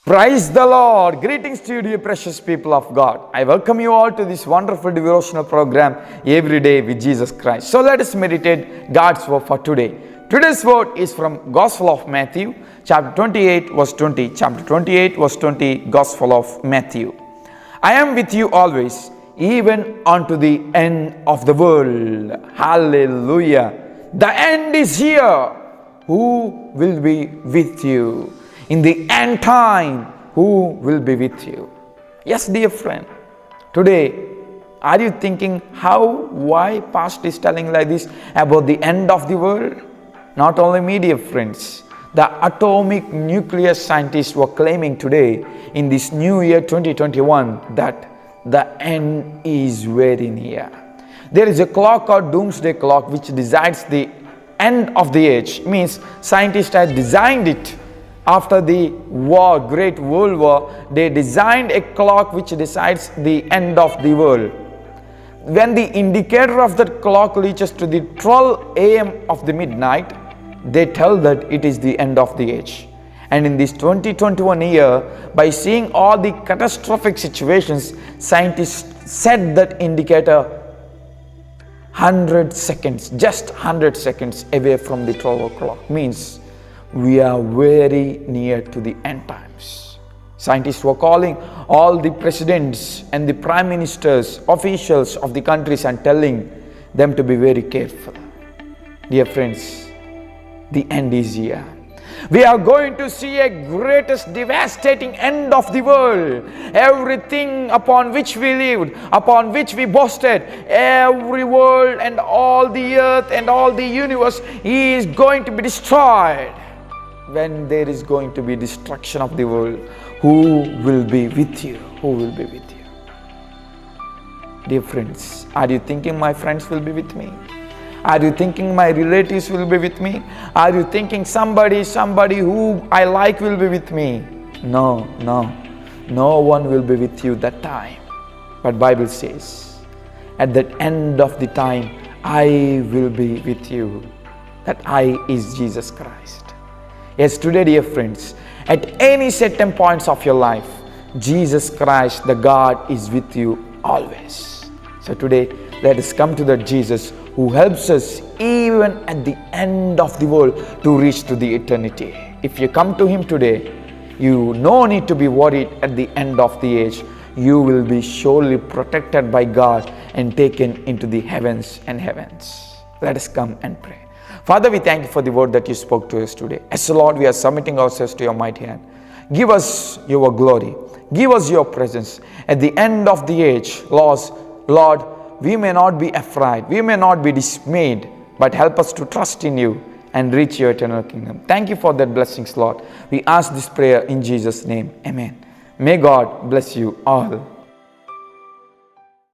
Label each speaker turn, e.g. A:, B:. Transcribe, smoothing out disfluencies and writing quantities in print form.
A: Praise the Lord. Greetings to you, dear precious people of God. I welcome you all to this wonderful devotional program, Every Day with Jesus Christ. So let us meditate God's word for today. Today's word is from Gospel of Matthew, chapter 28, verse 20. Chapter 28, verse 20, Gospel of Matthew. I am with you always, even unto the end of the world. Hallelujah. The end is here. Who will be with you? In the end time, who will be with you? Yes, dear friend. Today, are you thinking why past is telling like this about the end of the world? Not only me, dear friends. The atomic nuclear scientists were claiming today in this new year 2021 that the end is very near. There is a clock called doomsday clock which decides the end of the age. Means scientists had designed it. After the war, Great World War, they designed a clock which decides the end of the world. When the indicator of that clock reaches to the 12 a.m. of the midnight, they tell that it is the end of the age. And in this 2021 year, by seeing all the catastrophic situations, scientists set that indicator 100 seconds, just 100 seconds away from the 12 o'clock. Means we are very near to the end times. Scientists were calling all the presidents and the prime ministers, officials of the countries and telling them to be very careful. Dear friends, the end is here. We are going to see a greatest devastating end of the world. Everything upon which we lived, upon which we boasted, every world and all the earth and all the universe is going to be destroyed. When there is going to be destruction of the world, who will be with you? Who will be with you? Dear friends, are you thinking my friends will be with me? Are you thinking my relatives will be with me? Are you thinking somebody who I like will be with me? No one will be with you that time. But Bible says, at the end of the time, I will be with you. That I is Jesus Christ. Yes, today, dear friends, at any certain points of your life, Jesus Christ, the God, is with you always. So today, let us come to that Jesus who helps us even at the end of the world to reach to the eternity. If you come to Him today, you no need to be worried at the end of the age. You will be surely protected by God and taken into the heavens and heavens. Let us come and pray. Father, we thank you for the word that you spoke to us today. As Lord, we are submitting ourselves to your mighty hand. Give us your glory. Give us your presence. At the end of the age, Lord, we may not be afraid. We may not be dismayed. But help us to trust in you and reach your eternal kingdom. Thank you for that blessings, Lord. We ask this prayer in Jesus' name. Amen. May God bless you all.